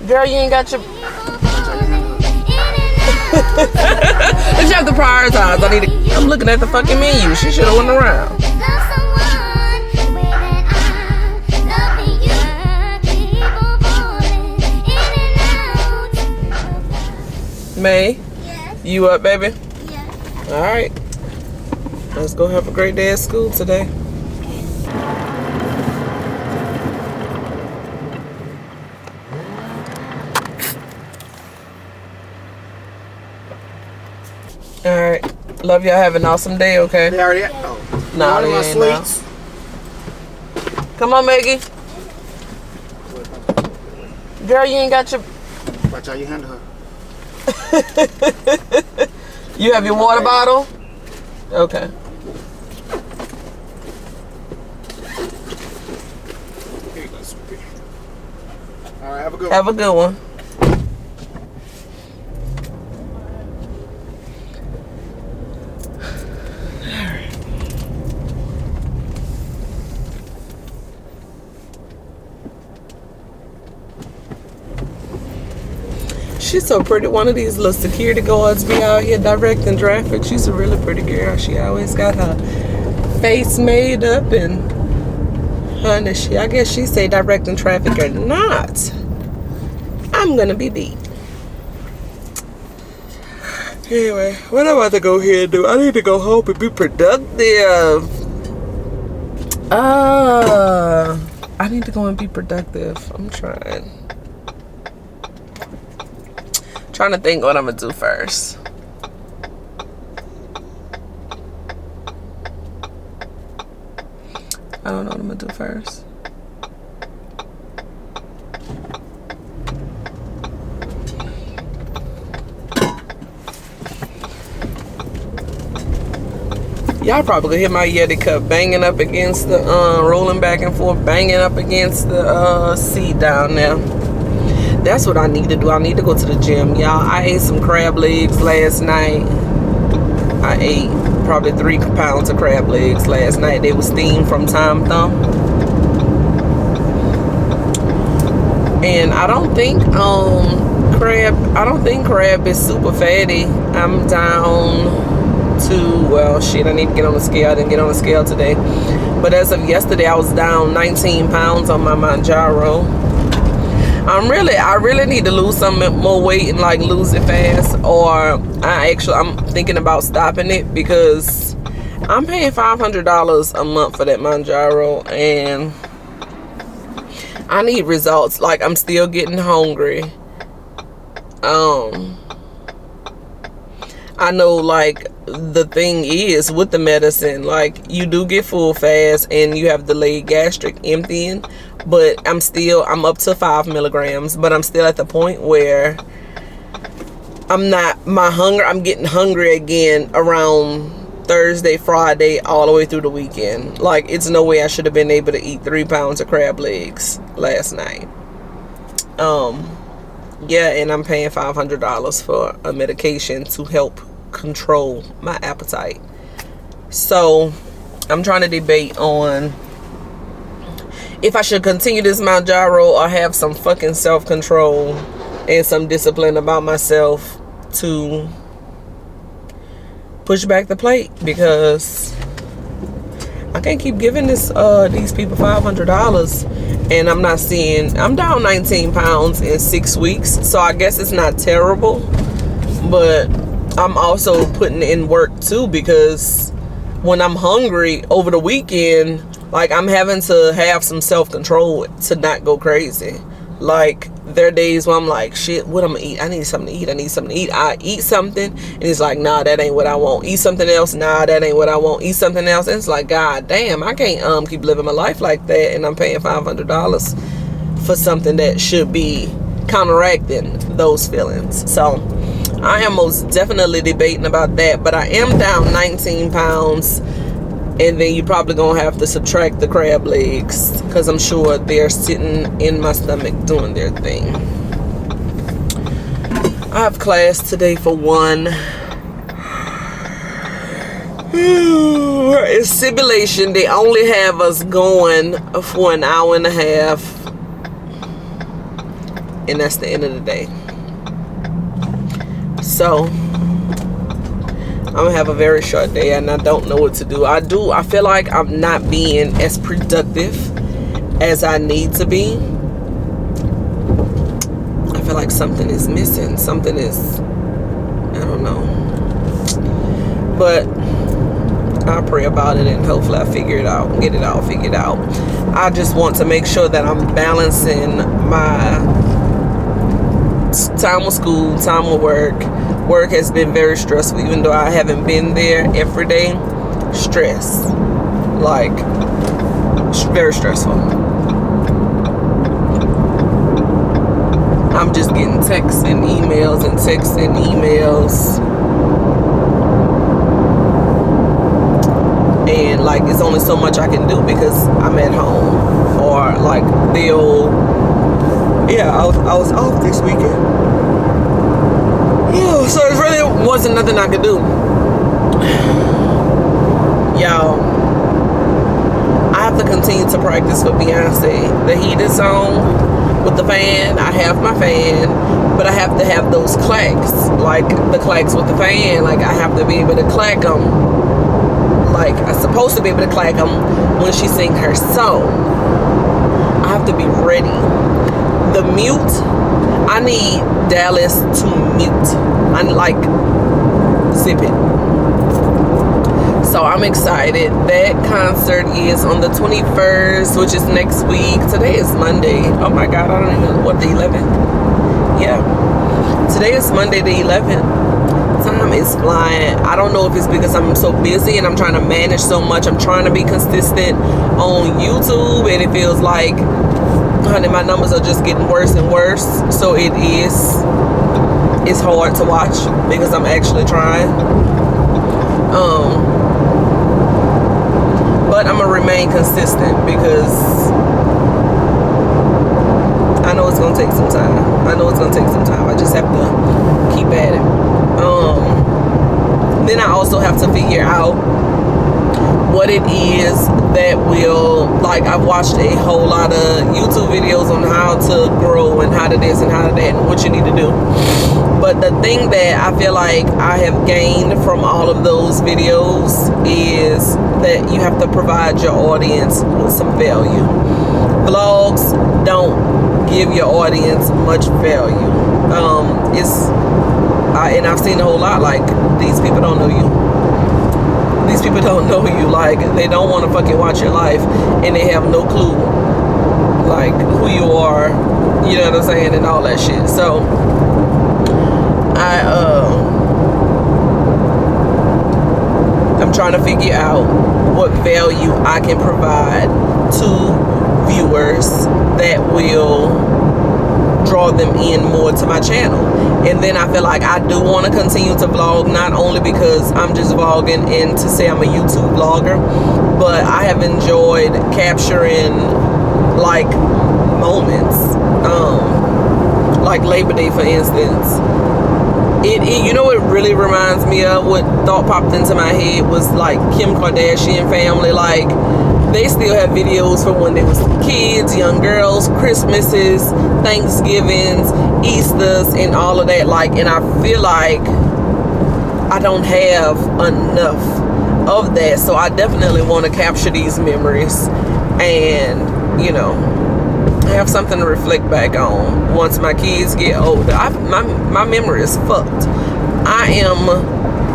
Girl, you ain't got your... But you have to prioritize. I'm looking at the fucking menu. She should have went around. May? Yes. You up, baby? Yes. Alright. Let's go have a great day at school today. Alright. Love y'all. Have an awesome day, okay? They already oh. Nah, they ain't now. Come on, Maggie. Girl, you ain't got your... Watch how you handle her. You have your water bottle? Okay. Here you go, sweetie. Alright, have a good one. Have a good one. She's so pretty. One of these little security guards be out here directing traffic. She's a really pretty girl. She always got her face made up and honey, I guess she say directing traffic or not, I'm gonna be beat. Anyway, what I'm about to go here and do, I need to go home and be productive. I need to go and be productive. I'm trying to think what I'm gonna do first. I don't know what I'm gonna do first. Y'all probably hear my Yeti cup banging up against the, rolling back and forth, banging up against the seat down there. That's what I need to do. I need to go to the gym, y'all. I ate some crab legs last night. I ate probably 3 pounds of crab legs last night. They were steamed from Tom Thumb. And I don't think crab is super fatty. I'm down to, well, shit, I need to get on the scale. I didn't get on the scale today. But as of yesterday, I was down 19 pounds on my Manjaro. I really need to lose some more weight and like lose it fast, or I'm thinking about stopping it because I'm paying $500 a month for that Manjaro and I need results. Like, I'm still getting hungry. I know, like, the thing is with the medicine, like, you do get full fast and you have delayed gastric emptying, but I'm up to 5 milligrams, but I'm still at the point where I'm getting hungry again around Thursday, Friday, all the way through the weekend. Like, it's no way I should have been able to eat 3 pounds of crab legs last night. Yeah, and I'm paying $500 for a medication to help control my appetite. So I'm trying to debate on if I should continue this Manjaro or have some fucking self-control and some discipline about myself to push back the plate, because I can't keep giving these people $500 and I'm down 19 pounds in 6 weeks, so I guess it's not terrible, but I'm also putting in work too, because when I'm hungry over the weekend, like, I'm having to have some self-control to not go crazy. Like, there are days where I'm like, shit, what I'm gonna eat? I need something to eat. I eat something and it's like, nah, that ain't what I want. Eat something else. Nah, that ain't what I want. Eat something else. And it's like, god damn, I can't keep living my life like that, and I'm paying $500 for something that should be counteracting those feelings. So I am most definitely debating about that, but I am down 19 pounds. And then you probably gonna have to subtract the crab legs, because I'm sure they're sitting in my stomach doing their thing. I have class today for 1. It's simulation. They only have us going for an hour and a half. and that's the end of the day. So I'm gonna have a very short day, and I don't know what to do. I feel like I'm not being as productive as I need to be. I feel like something is missing. Something is, I don't know. But I'll pray about it, and hopefully I figure it out, get it all figured out. I just want to make sure that I'm balancing my time with school, time with work. Work has been very stressful, even though I haven't been there every day. Stress, like, very stressful. I'm just getting texts and emails and texts and emails. And like, it's only so much I can do because I'm at home. Or like, yeah, I was off this weekend. Yeah, so it really wasn't nothing I could do. Y'all, I have to continue to practice for Beyonce. The heated song with the fan. I have my fan, but I have to have those clacks, like the clacks with the fan. Like, I have to be able to clack them. Like, I'm supposed to be able to clack them when she sing her song. I have to be ready. The mute, I need Dallas to mute. I like zip it. So I'm excited. That concert is on the 21st, which is next week. Today is Monday. Oh my God, I don't even know. What, the 11th? Yeah. Today is Monday the 11th. Time is flying. I don't know if it's because I'm so busy and I'm trying to manage so much. I'm trying to be consistent on YouTube, and it feels like, honey, my numbers are just getting worse and worse. So it's hard to watch because I'm actually trying. But I'm gonna remain consistent because I know it's gonna take some time. I just have to keep at it. Then I also have to figure out what it is that will, like, I've watched a whole lot of YouTube videos on how to grow and how to this and how to that and what you need to do. But the thing that I feel like I have gained from all of those videos is that you have to provide your audience with some value. Vlogs don't give your audience much value. And I've seen a whole lot, like, these people don't know you. These people don't know you. Like, they don't want to fucking watch your life, and they have no clue, like, who you are, you know what I'm saying, and all that shit. So I'm trying to figure out what value I can provide to viewers that will draw them in more to my channel. And then I feel like I do want to continue to vlog, not only because I'm just vlogging and to say I'm a YouTube vlogger, but I have enjoyed capturing, like, moments, like Labor Day, for instance. You know what it really reminds me of? What thought popped into my head was, like, Kim Kardashian family. Like, they still have videos from when they was kids, young girls, Christmases, Thanksgivings, Easters, and all of that. Like, and I feel like I don't have enough of that. So I definitely want to capture these memories and, you know, have something to reflect back on once my kids get older. My memory is fucked.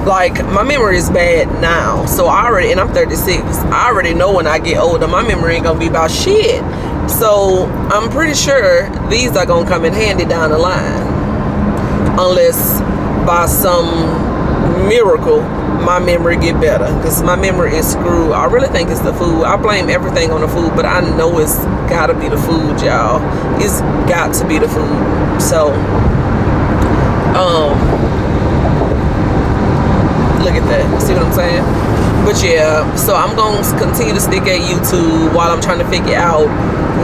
My memory is bad now. So and I'm 36. I already know when I get older, my memory ain't gonna be about shit. So I'm pretty sure these are gonna come in handy down the line. Unless by some miracle, my memory get better. Because my memory is screwed. I really think it's the food. I blame everything on the food, but I know it's gotta be the food, y'all. It's got to be the food. So, look at that. See what I'm saying? But yeah, so I'm going to continue to stick at YouTube while I'm trying to figure out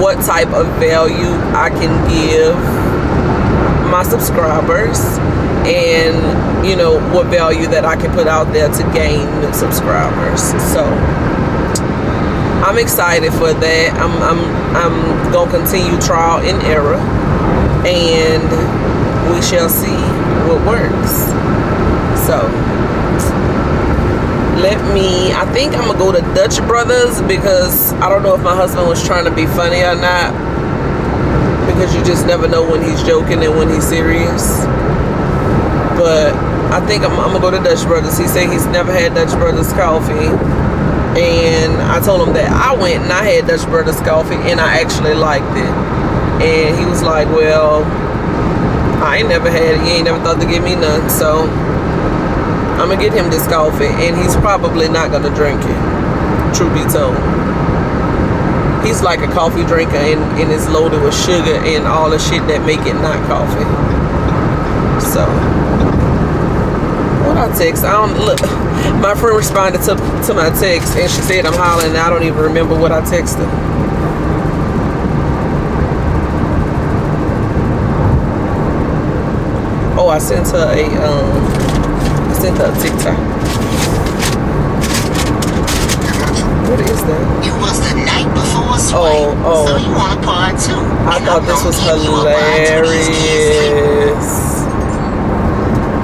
what type of value I can give my subscribers, and, you know, what value that I can put out there to gain new subscribers. So I'm excited for that. I'm gonna continue trial and error. and we shall see what works. So I think I'm gonna go to Dutch Brothers, because I don't know if my husband was trying to be funny or not, because you just never know when he's joking and when he's serious. But I think I'm gonna go to Dutch Brothers. He said he's never had Dutch Brothers coffee, and I told him that I went and I had Dutch Brothers coffee and I actually liked it. And he was like, well, I ain't never had it. You ain't never thought to give me none. So I'm gonna get him this coffee, and he's probably not gonna drink it, truth be told. He's like a coffee drinker, and it's loaded with sugar and all the shit that make it not coffee. So what I text, I don't look. My friend responded to my text, and she said I'm hollering, and I don't even remember what I texted. Oh, I sent her a TikTok. What is that? It was the night before swipe, so you want a part too. I thought this was hilarious.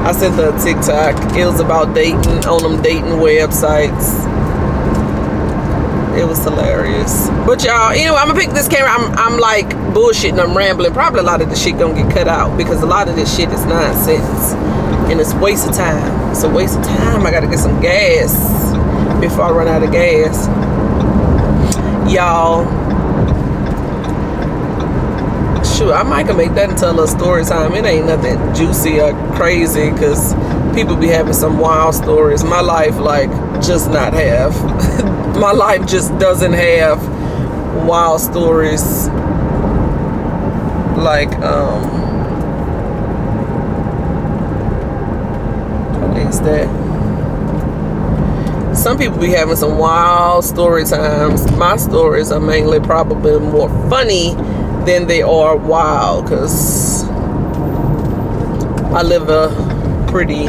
I sent her a TikTok. It was about dating on them dating websites. It was hilarious. But y'all, anyway, I'm gonna pick this camera. I'm like bullshitting, I'm rambling. Probably a lot of the shit gonna get cut out, because a lot of this shit is nonsense. And it's a waste of time. It's a waste of time. I gotta get some gas before I run out of gas. Y'all, shoot, I might can make that into a little story time. It ain't nothing juicy or crazy, because people be having some wild stories. My life, like, just not have. My life just doesn't have wild stories. Like, what is that? Some people be having some wild story times. My stories are mainly probably more funny than they are wild, because I live a pretty,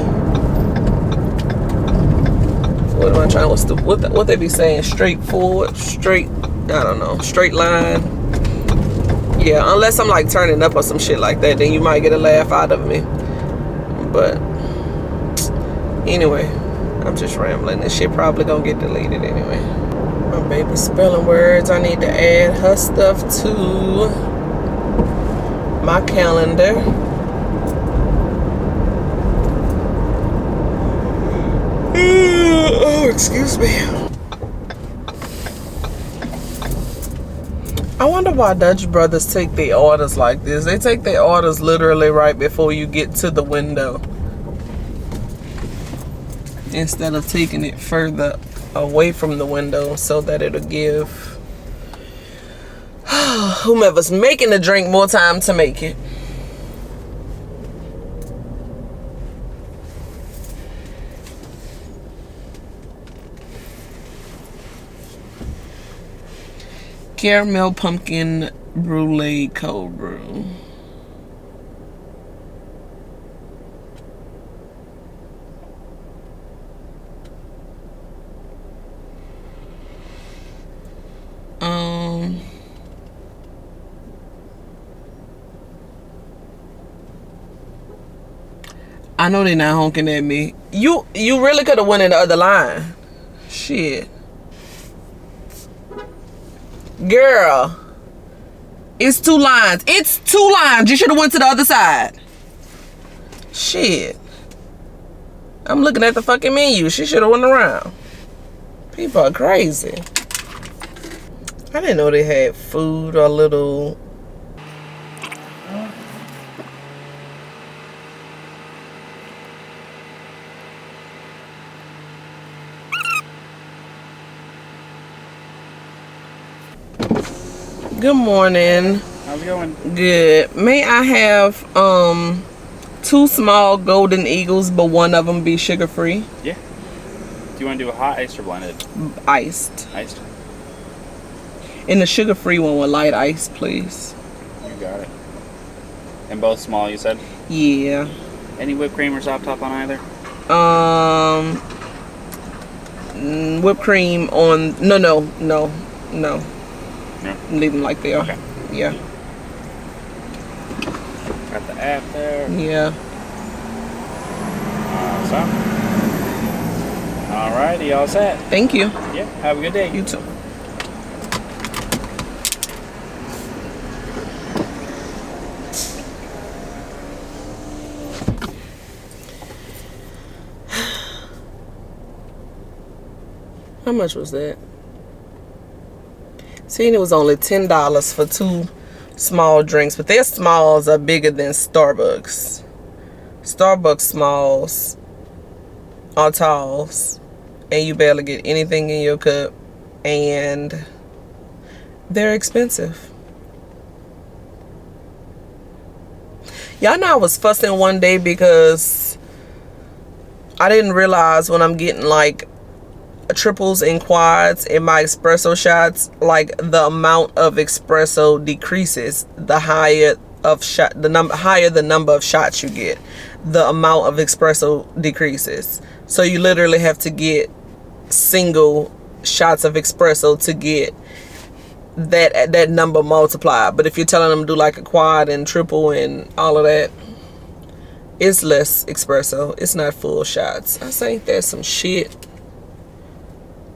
what am I trying, what they be saying, straightforward, straight, I don't know, straight line. Yeah, unless I'm like turning up or some shit like that, then you might get a laugh out of me. But anyway, I'm just rambling. This shit probably gonna get deleted anyway. My baby's spelling words. I need to add her stuff to my calendar. Oh, excuse me. I wonder why Dutch Brothers take their orders like this. They take their orders literally right before you get to the window, instead of taking it further away from the window, so that it'll give whomever's making the drink more time to make it. Caramel pumpkin brulee cold brew. I know they're not honking at me. You really could have went in the other line. Shit. Girl. It's 2 lines. It's 2 lines. You should have went to the other side. Shit. I'm looking at the fucking menu. She should have went around. People are crazy. I didn't know they had food or little... Good morning. How's it going? Good. May I have 2 small golden eagles, but one of them be sugar free? Yeah. Do you want to do a hot iced or blended? Iced. Iced. And the sugar free one with light ice, please. You got it. And both small, you said? Yeah. Any whipped cream or soft top on either? Whipped cream on... No. No. Leave them like they are. Okay. Yeah. Got the app there. Yeah. Awesome. Alrighty, all set. Thank you. Yeah, have a good day. You too. How much was that? See, it was only $10 for 2 small drinks, but their smalls are bigger than Starbucks. Starbucks smalls are talls, and you barely get anything in your cup, and they're expensive. Y'all know I was fussing one day because I didn't realize when I'm getting like triples and quads in my espresso shots, like the amount of espresso decreases the higher the number of shots you get. The amount of espresso decreases. So you literally have to get single shots of espresso to get that number multiplied. But if you're telling them to do like a quad and triple and all of that, it's less espresso. It's not full shots. I think that's some shit.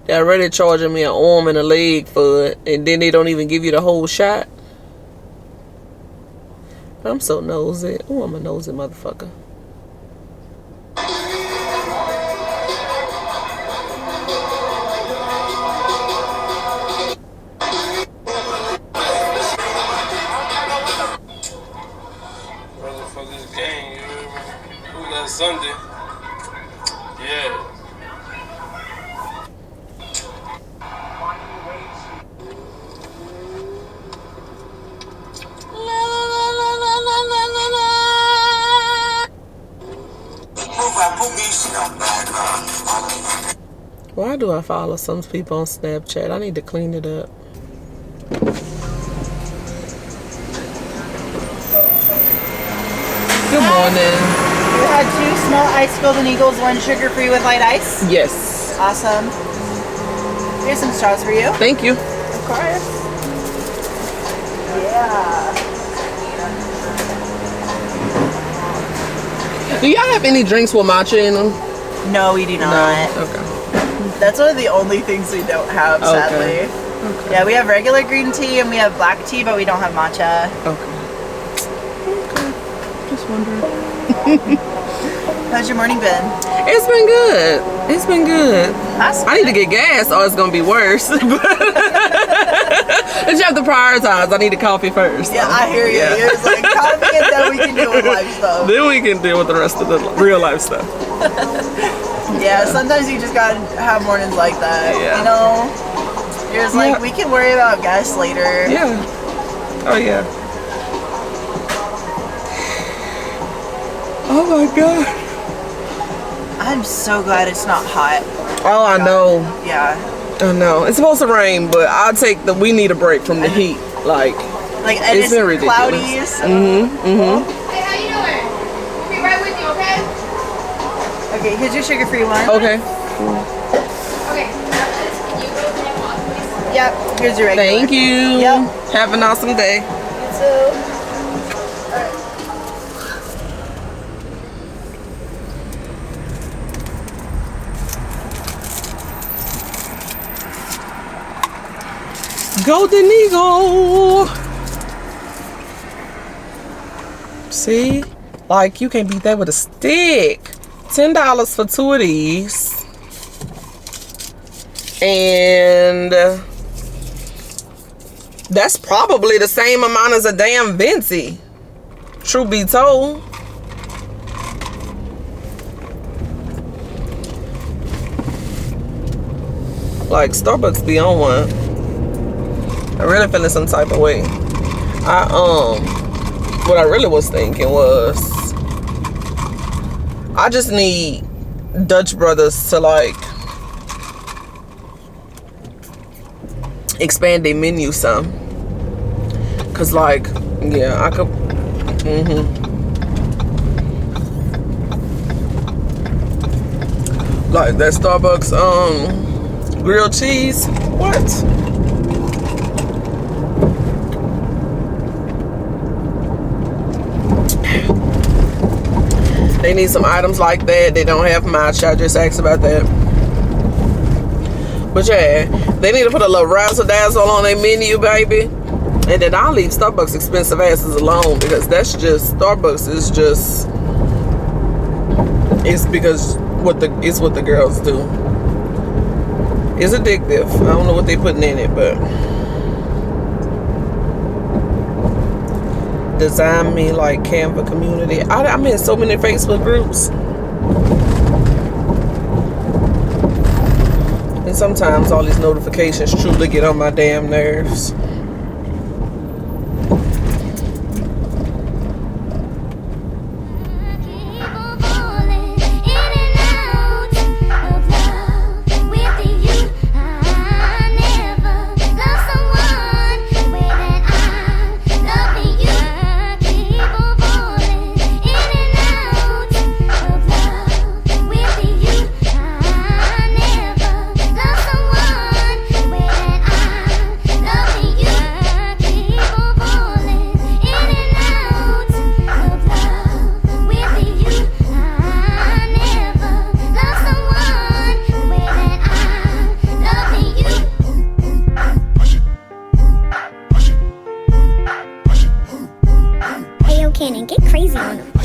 They're already charging me an arm and a leg for it, and then they don't even give you the whole shot. I'm so nosy. Oh, I'm a nosy motherfucker. Brother for this game, you hear me? Who that Sunday? Yeah. Why do I follow some people on Snapchat? I need to clean it up. Good morning. You had 2 small ice golden eagles, 1 sugar-free with light ice. Yes. Awesome. Here's some straws for you. Thank you. Of course. Yeah. Do y'all have any drinks with matcha in them? No, we do not. No. Okay. That's one of the only things we don't have, sadly. Okay. Yeah, we have regular green tea and we have black tea, but we don't have matcha. Okay. Just wondering. How's your morning been? It's been good. It's been good. That's I need to get gas or it's gonna be worse. But you have to prioritize. I need the coffee first. Yeah, I hear you. Yeah. It's like coffee and then we can deal with life stuff. Then we can deal with the rest of the real life stuff. Yeah, sometimes you just gotta have mornings like that. Yeah. You know? You're just like, Yeah. we can worry about gas later. Yeah. Oh yeah. Oh my god. I'm so glad it's not hot. Oh, I know. Yeah. I know. It's supposed to rain, but I'll take we need a break from the heat. Like And it's been ridiculous. cloudy. So. Mm-hmm. Mm-hmm. Hey, how you doing? We'll be right with you, okay? Okay, here's your sugar-free one. Okay. Okay. Can you go to the box, please? Yep. Here's your regular. Thank you. Yep. Have an awesome day. You too. Golden Eagle. See? Like, you can't beat that with a stick. $10 for 2 of these. And that's probably the same amount as a damn Venti. Truth be told. Like, Starbucks be on one. I really feeling some type of way. What I really was thinking was, I just need Dutch Brothers to like expand their menu some. Cause like, yeah, I could. Like that Starbucks grilled cheese. What? They need some items like that. They don't have much. I just asked about that. But yeah, they need to put a little razzle dazzle on their menu, baby. And then I'll leave Starbucks expensive asses alone, because that's just, Starbucks is just, it's because it's what the girls do. It's addictive. I don't know what they putting in it, but Design Me Like Canva community. I'm in so many Facebook groups. And sometimes all these notifications truly get on my damn nerves. Cannon, get crazy on them.